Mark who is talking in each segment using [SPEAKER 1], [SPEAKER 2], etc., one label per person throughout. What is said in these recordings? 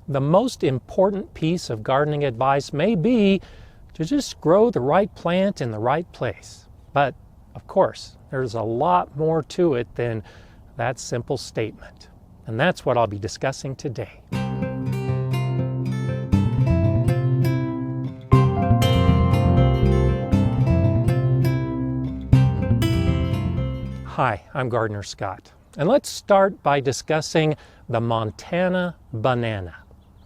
[SPEAKER 1] The most important piece of gardening advice may be to just grow the right plant in the right place. But, of course, there's a lot more to it than that simple statement. And that's what I'll be discussing today. Hi, I'm Gardener Scott, and let's start by discussing the Montana banana.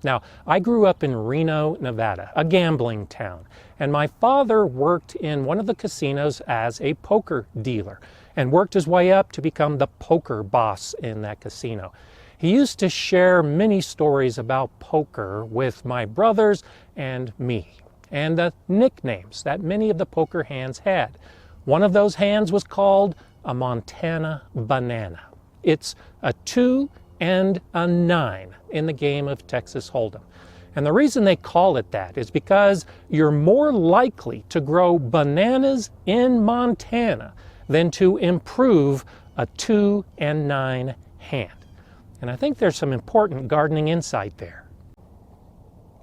[SPEAKER 1] Now, I grew up in Reno, Nevada, a gambling town, and my father worked in one of the casinos as a poker dealer and worked his way up to become the poker boss in that casino. He used to share many stories about poker with my brothers and me, and the nicknames that many of the poker hands had. One of those hands was called a Montana banana. It's a 2 and a 9 in the game of Texas Hold'em. And the reason they call it that is because you're more likely to grow bananas in Montana than to improve a 2 and 9 hand. And I think there's some important gardening insight there.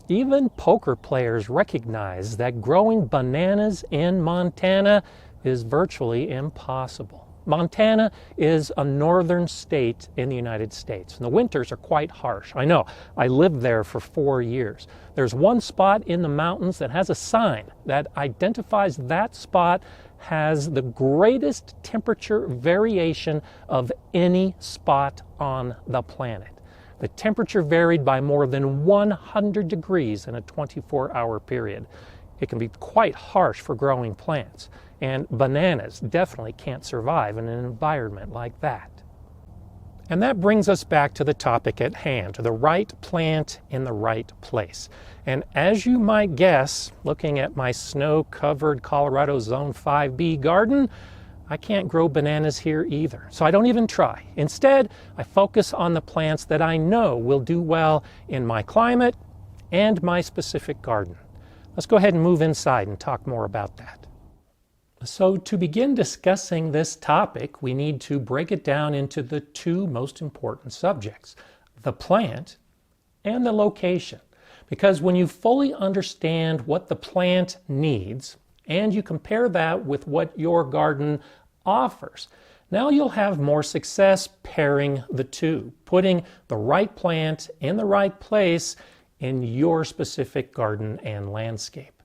[SPEAKER 1] Even poker players recognize that growing bananas in Montana is virtually impossible. Montana is a northern state in the United States, and the winters are quite harsh. I know, I lived there for 4 years. There's one spot in the mountains that has a sign that identifies that spot has the greatest temperature variation of any spot on the planet. The temperature varied by more than 100 degrees in a 24-hour period. It can be quite harsh for growing plants, and bananas definitely can't survive in an environment like that. And that brings us back to the topic at hand, the right plant in the right place. And as you might guess, looking at my snow-covered Colorado Zone 5B garden, I can't grow bananas here either, so I don't even try. Instead, I focus on the plants that I know will do well in my climate and my specific garden. Let's go ahead and move inside and talk more about that. So to begin discussing this topic, we need to break it down into the two most important subjects, the plant and the location. Because when you fully understand what the plant needs and you compare that with what your garden offers, now you'll have more success pairing the two, putting the right plant in the right place in your specific garden and landscape.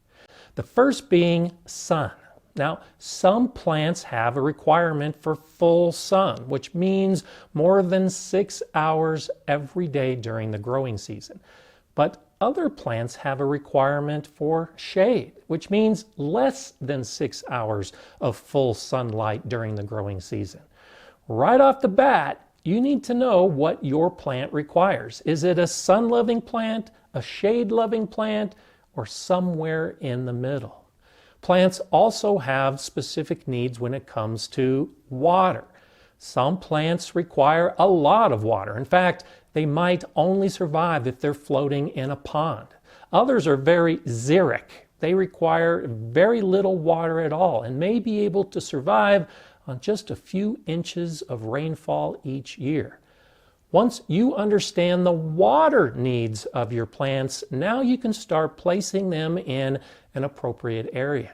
[SPEAKER 1] The first being sun. Now, some plants have a requirement for full sun, which means more than 6 hours every day during the growing season. But other plants have a requirement for shade, which means less than 6 hours of full sunlight during the growing season. Right off the bat, you need to know what your plant requires. Is it a sun-loving plant, a shade-loving plant, or somewhere in the middle? Plants also have specific needs when it comes to water. Some plants require a lot of water. In fact, they might only survive if they're floating in a pond. Others are very xeric. They require very little water at all and may be able to survive on just a few inches of rainfall each year. Once you understand the water needs of your plants, now you can start placing them in an appropriate area.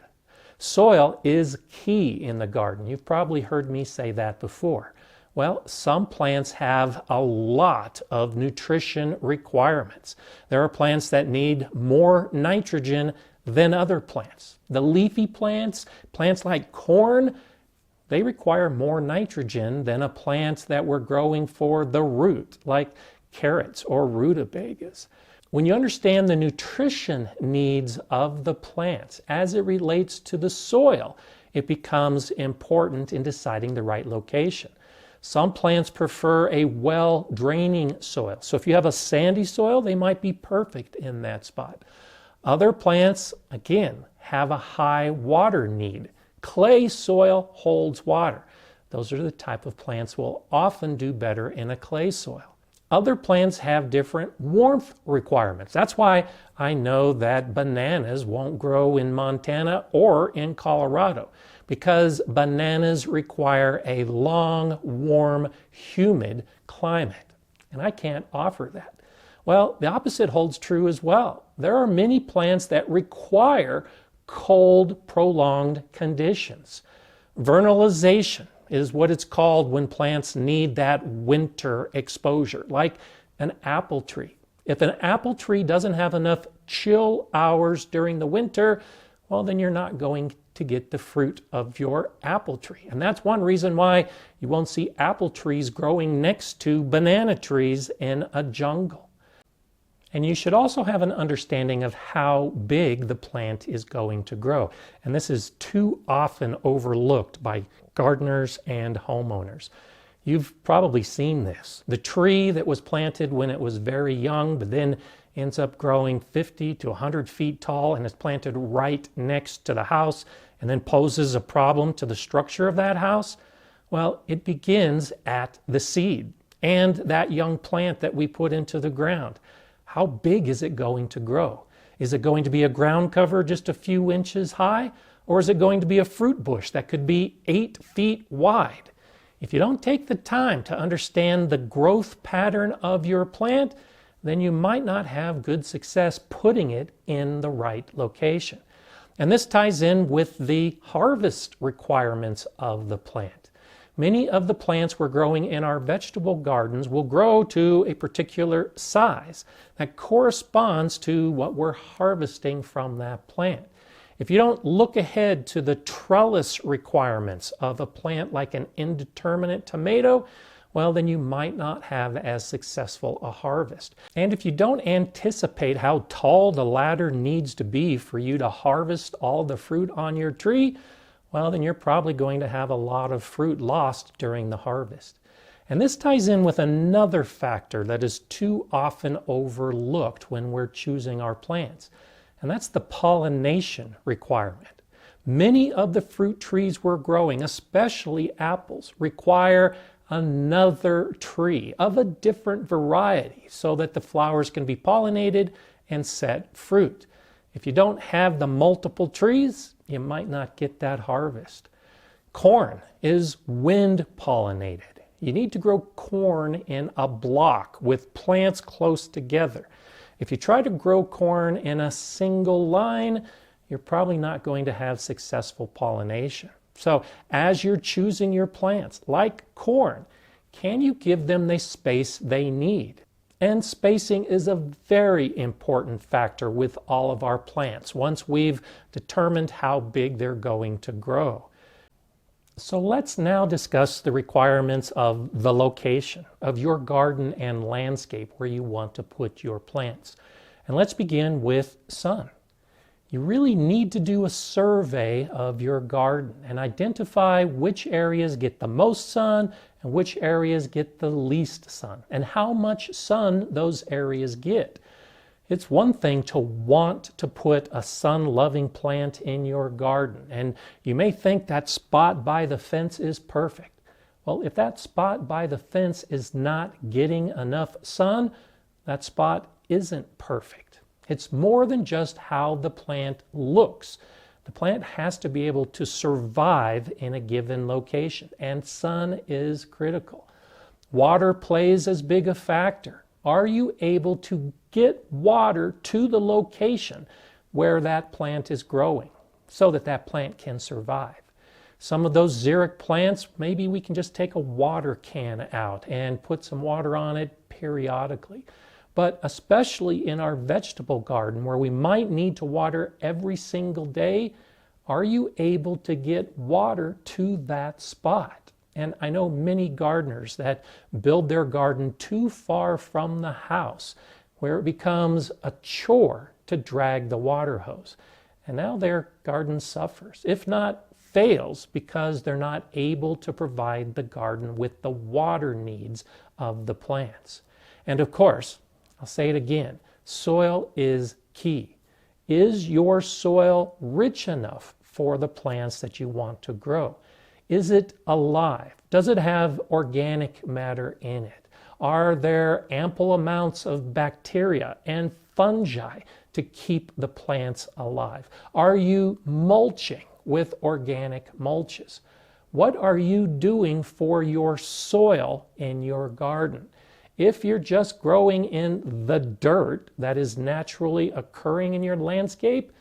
[SPEAKER 1] Soil is key in the garden. You've probably heard me say that before. Well, some plants have a lot of nutrition requirements. There are plants that need more nitrogen than other plants. The leafy plants, plants like corn, they require more nitrogen than a plant that we're growing for the root, like carrots or rutabagas. When you understand the nutrition needs of the plants as it relates to the soil, it becomes important in deciding the right location. Some plants prefer a well-draining soil. So if you have a sandy soil, they might be perfect in that spot. Other plants, again, have a high water need. Clay soil holds water. Those are the type of plants will often do better in a clay soil. Other plants have different warmth requirements. That's why I know that bananas won't grow in Montana or in Colorado, because bananas require a long, warm, humid climate. And I can't offer that. Well, the opposite holds true as well. There are many plants that require cold, prolonged conditions. Vernalization is what it's called when plants need that winter exposure, like an apple tree. If an apple tree doesn't have enough chill hours during the winter, well, then you're not going to get the fruit of your apple tree. And that's one reason why you won't see apple trees growing next to banana trees in a jungle. And you should also have an understanding of how big the plant is going to grow. And this is too often overlooked by gardeners and homeowners. You've probably seen this. The tree that was planted when it was very young, but then ends up growing 50 to 100 feet tall and is planted right next to the house and then poses a problem to the structure of that house. Well, it begins at the seed and that young plant that we put into the ground. How big is it going to grow? Is it going to be a ground cover just a few inches high? Or is it going to be a fruit bush that could be 8 feet wide? If you don't take the time to understand the growth pattern of your plant, then you might not have good success putting it in the right location. And this ties in with the harvest requirements of the plant. Many of the plants we're growing in our vegetable gardens will grow to a particular size that corresponds to what we're harvesting from that plant. If you don't look ahead to the trellis requirements of a plant like an indeterminate tomato, well, then you might not have as successful a harvest. And if you don't anticipate how tall the ladder needs to be for you to harvest all the fruit on your tree, well, then you're probably going to have a lot of fruit lost during the harvest. And this ties in with another factor that is too often overlooked when we're choosing our plants, and that's the pollination requirement. Many of the fruit trees we're growing, especially apples, require another tree of a different variety so that the flowers can be pollinated and set fruit. If you don't have the multiple trees, you might not get that harvest. Corn is wind pollinated. You need to grow corn in a block with plants close together. If you try to grow corn in a single line, you're probably not going to have successful pollination. So as you're choosing your plants, like corn, can you give them the space they need? And spacing is a very important factor with all of our plants once we've determined how big they're going to grow. So let's now discuss the requirements of the location of your garden and landscape where you want to put your plants. And let's begin with sun. You really need to do a survey of your garden and identify which areas get the most sun and which areas get the least sun and how much sun those areas get. It's one thing to want to put a sun-loving plant in your garden, and you may think that spot by the fence is perfect. Well, if that spot by the fence is not getting enough sun, that spot isn't perfect. It's more than just how the plant looks. The plant has to be able to survive in a given location, and sun is critical. Water plays as big a factor. Are you able to get water to the location where that plant is growing so that that plant can survive? Some of those xeric plants, maybe we can just take a water can out and put some water on it periodically. But especially in our vegetable garden where we might need to water every single day, are you able to get water to that spot? And I know many gardeners that build their garden too far from the house where it becomes a chore to drag the water hose. And now their garden suffers, if not fails, because they're not able to provide the garden with the water needs of the plants. And of course, I'll say it again, soil is key. Is your soil rich enough for the plants that you want to grow? Is it alive? Does it have organic matter in it? Are there ample amounts of bacteria and fungi to keep the plants alive? Are you mulching with organic mulches? What are you doing for your soil in your garden? If you're just growing in the dirt that is naturally occurring in your landscape,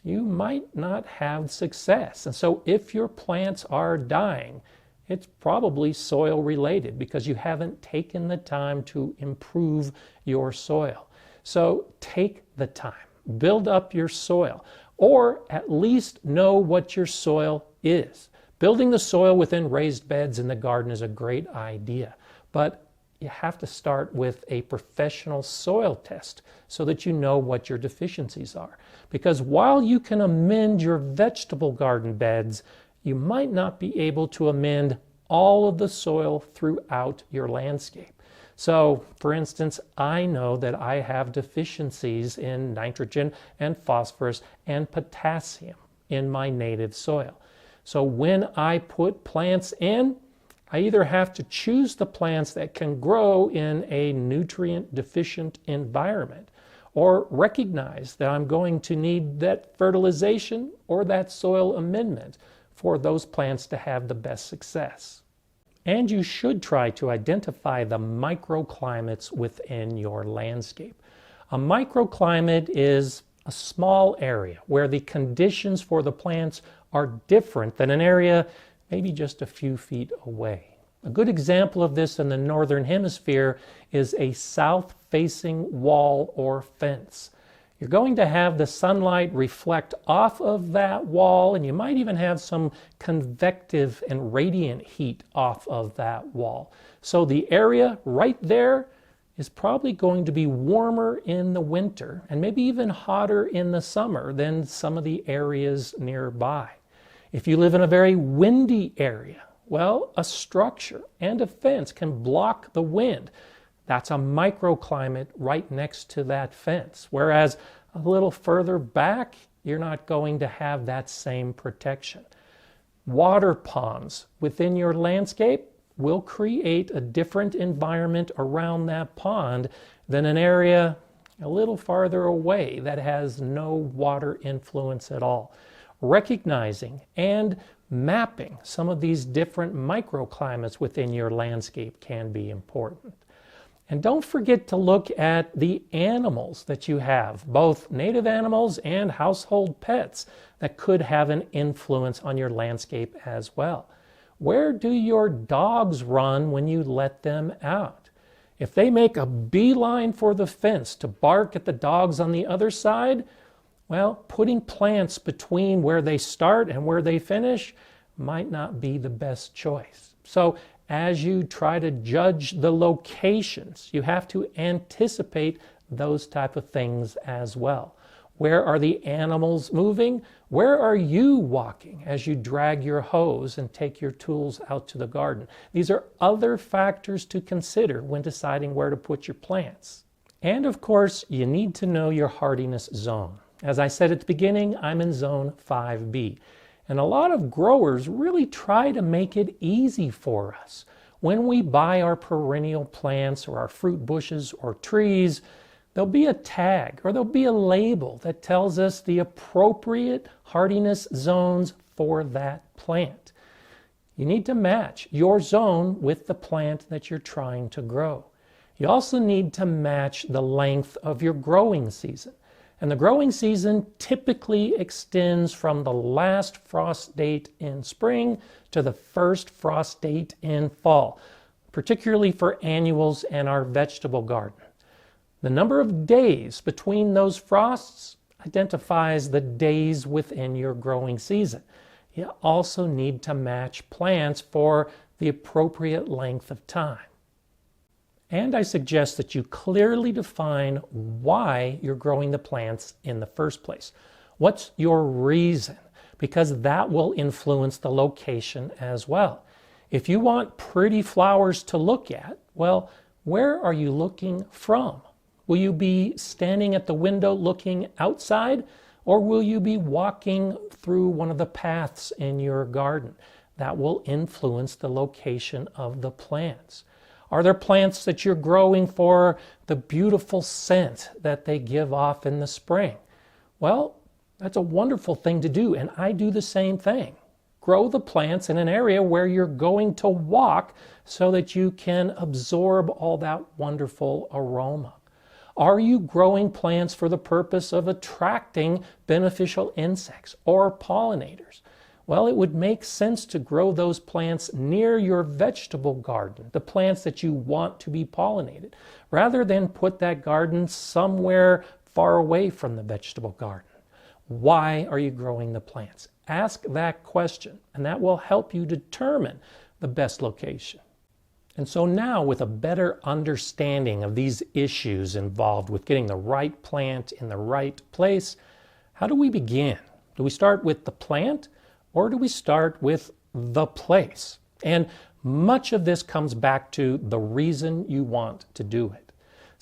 [SPEAKER 1] you might not have success. And so if your plants are dying, it's probably soil related because you haven't taken the time to improve your soil. So take the time, build up your soil, or at least know what your soil is. Building the soil within raised beds in the garden is a great idea, but you have to start with a professional soil test so that you know what your deficiencies are. Because while you can amend your vegetable garden beds, you might not be able to amend all of the soil throughout your landscape. So, for instance, I know that I have deficiencies in nitrogen and phosphorus and potassium in my native soil. So when I put plants in, I either have to choose the plants that can grow in a nutrient deficient environment or recognize that I'm going to need that fertilization or that soil amendment for those plants to have the best success. And you should try to identify the microclimates within your landscape. A microclimate is a small area where the conditions for the plants are different than an area maybe just a few feet away. A good example of this in the northern hemisphere is a south-facing wall or fence. You're going to have the sunlight reflect off of that wall, and you might even have some convective and radiant heat off of that wall. So the area right there is probably going to be warmer in the winter and maybe even hotter in the summer than some of the areas nearby. If you live in a very windy area, well, a structure and a fence can block the wind. That's a microclimate right next to that fence. Whereas a little further back, you're not going to have that same protection. Water ponds within your landscape will create a different environment around that pond than an area a little farther away that has no water influence at all. Recognizing and mapping some of these different microclimates within your landscape can be important. And don't forget to look at the animals that you have, both native animals and household pets, that could have an influence on your landscape as well. Where do your dogs run when you let them out? If they make a beeline for the fence to bark at the dogs on the other side, well, putting plants between where they start and where they finish might not be the best choice. So as you try to judge the locations, you have to anticipate those type of things as well. Where are the animals moving? Where are you walking as you drag your hose and take your tools out to the garden? These are other factors to consider when deciding where to put your plants. And of course, you need to know your hardiness zone. As I said at the beginning, I'm in zone 5B. And a lot of growers really try to make it easy for us. When we buy our perennial plants or our fruit bushes or trees, there'll be a tag or there'll be a label that tells us the appropriate hardiness zones for that plant. You need to match your zone with the plant that you're trying to grow. You also need to match the length of your growing season. And the growing season typically extends from the last frost date in spring to the first frost date in fall, particularly for annuals and our vegetable garden. The number of days between those frosts identifies the days within your growing season. You also need to match plants for the appropriate length of time. And I suggest that you clearly define why you're growing the plants in the first place. What's your reason? Because that will influence the location as well. If you want pretty flowers to look at, well, where are you looking from? Will you be standing at the window looking outside, or will you be walking through one of the paths in your garden? That will influence the location of the plants. Are there plants that you're growing for the beautiful scent that they give off in the spring? Well, that's a wonderful thing to do, and I do the same thing. grow the plants in an area where you're going to walk so that you can absorb all that wonderful aroma? Are you growing plants for the purpose of attracting beneficial insects or pollinators? Well, it would make sense to grow those plants near your vegetable garden, the plants that you want to be pollinated, rather than put that garden somewhere far away from the vegetable garden. Why are you growing the plants? Ask that question, and that will help you determine the best location. And so now, with a better understanding of these issues involved with getting the right plant in the right place, how do we begin? Do we start with the plant, or do we start with the place? And much of this comes back to the reason you want to do it.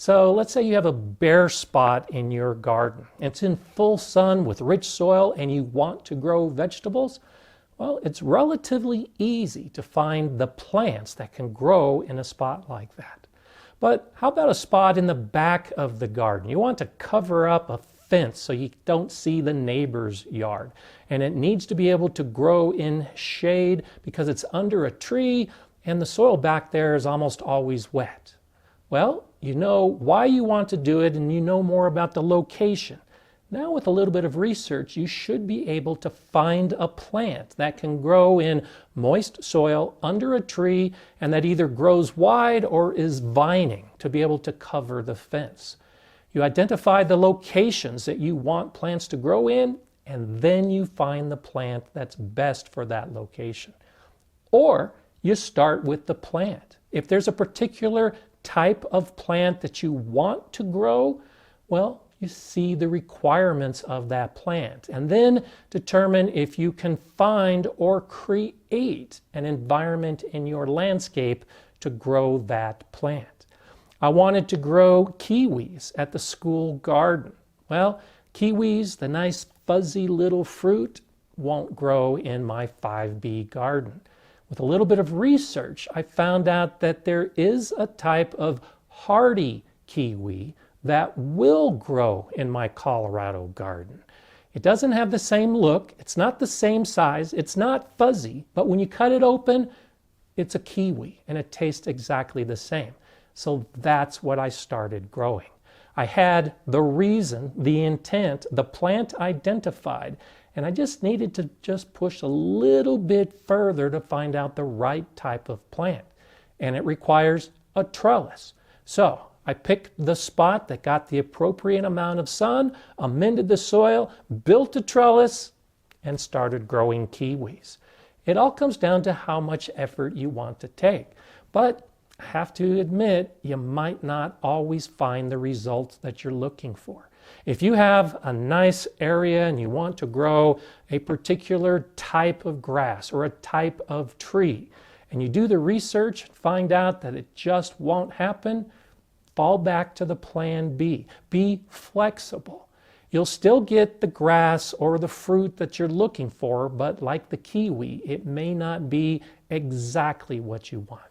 [SPEAKER 1] So let's say you have a bare spot in your garden. It's in full sun with rich soil and you want to grow vegetables. Well, it's relatively easy to find the plants that can grow in a spot like that. But how about a spot in the back of the garden? You want to cover up a fence so you don't see the neighbor's yard. And it needs to be able to grow in shade because it's under a tree and the soil back there is almost always wet. Well, you know why you want to do it and you know more about the location. Now, with a little bit of research, you should be able to find a plant that can grow in moist soil under a tree and that either grows wide or is vining to be able to cover the fence. You identify the locations that you want plants to grow in, and then you find the plant that's best for that location. Or you start with the plant. If there's a particular type of plant that you want to grow, well, you see the requirements of that plant and then determine if you can find or create an environment in your landscape to grow that plant. I wanted to grow kiwis at the school garden. Well, kiwis, the nice fuzzy little fruit, won't grow in my 5B garden. With a little bit of research, I found out that there is a type of hardy kiwi that will grow in my Colorado garden. It doesn't have the same look, it's not the same size, it's not fuzzy, but when you cut it open, it's a kiwi and it tastes exactly the same. So that's what I started growing. I had the reason, the intent, the plant identified, and I just needed to just push a little bit further to find out the right type of plant. And it requires a trellis. So I picked the spot that got the appropriate amount of sun, amended the soil, built a trellis, and started growing kiwis. It all comes down to how much effort you want to take. But I have to admit, you might not always find the results that you're looking for. If you have a nice area and you want to grow a particular type of grass or a type of tree, and you do the research and find out that it just won't happen, fall back to the plan B. Be flexible. You'll still get the grass or the fruit that you're looking for, but like the kiwi, it may not be exactly what you want.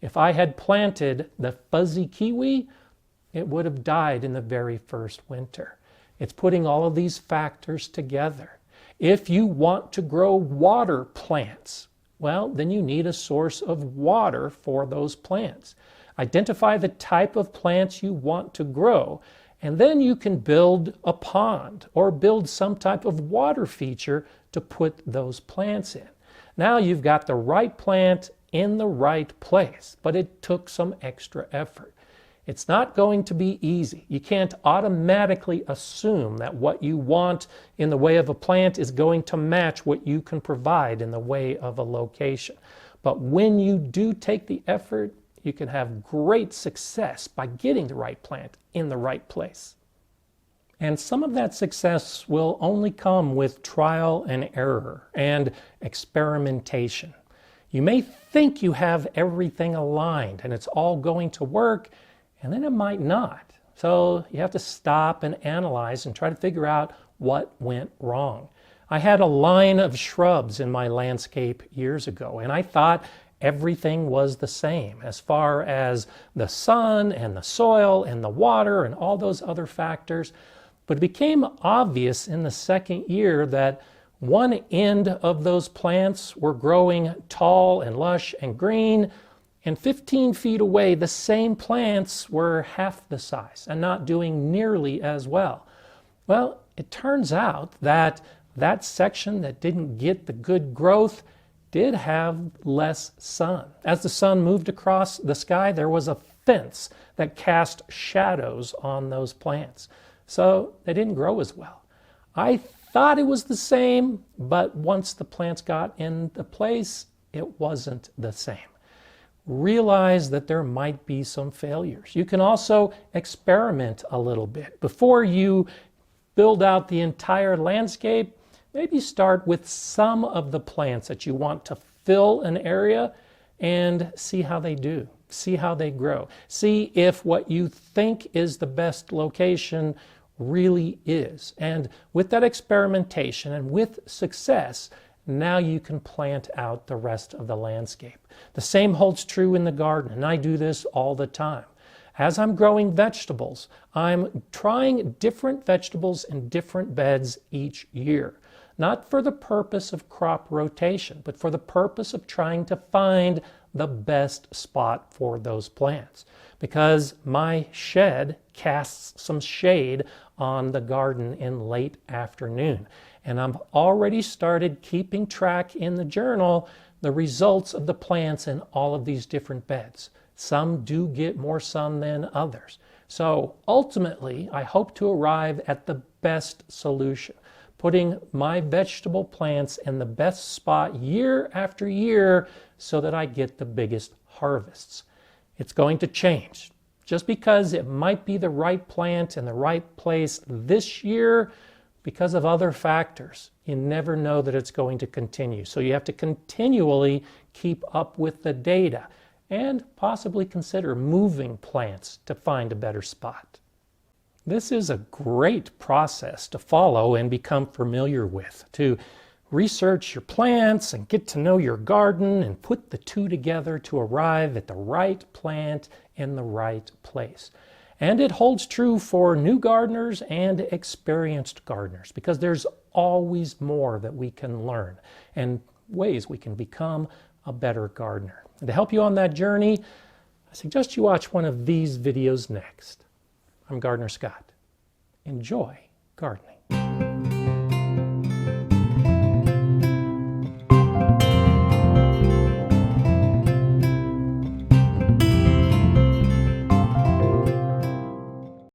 [SPEAKER 1] If I had planted the fuzzy kiwi, it would have died in the very first winter. It's putting all of these factors together. If you want to grow water plants, well, then you need a source of water for those plants. Identify the type of plants you want to grow, and then you can build a pond or build some type of water feature to put those plants in. Now you've got the right plant in the right place, but it took some extra effort. It's not going to be easy. You can't automatically assume that what you want in the way of a plant is going to match what you can provide in the way of a location. But when you do take the effort, you can have great success by getting the right plant in the right place. And some of that success will only come with trial and error and experimentation. You may think you have everything aligned and it's all going to work, and then it might not. So you have to stop and analyze and try to figure out what went wrong. I had a line of shrubs in my landscape years ago, and I thought everything was the same as far as the sun and the soil and the water and all those other factors. But it became obvious in the second year that One end of those plants were growing tall and lush and green, and 15 feet away, the same plants were half the size and not doing nearly as well. Well, it turns out that that section that didn't get the good growth did have less sun. As the sun moved across the sky, there was a fence that cast shadows on those plants. So they didn't grow as well. I thought it was the same, but once the plants got into place, it wasn't the same. Realize that there might be some failures. You can also experiment a little bit. Before you build out the entire landscape, maybe start with some of the plants that you want to fill an area and see how they do. See how they grow. See if what you think is the best location really is. And with that experimentation and with success, now you can plant out the rest of the landscape. The same holds true in the garden, and I do this all the time. As I'm growing vegetables, I'm trying different vegetables in different beds each year. Not for the purpose of crop rotation, but for the purpose of trying to find the best spot for those plants. Because my shed casts some shade on the garden in late afternoon. And I've already started keeping track in the journal the results of the plants in all of these different beds. Some do get more sun than others. So ultimately, I hope to arrive at the best solution, putting my vegetable plants in the best spot year after year so that I get the biggest harvests. It's going to change. Just because it might be the right plant in the right place this year, because of other factors, you never know that it's going to continue. So you have to continually keep up with the data and possibly consider moving plants to find a better spot. This is a great process to follow and become familiar with, to research your plants and get to know your garden and put the two together to arrive at the right plant in the right place. And it holds true for new gardeners and experienced gardeners, because there's always more that we can learn and ways we can become a better gardener. And to help you on that journey, I suggest you watch one of these videos next. I'm Gardener Scott. Enjoy gardening.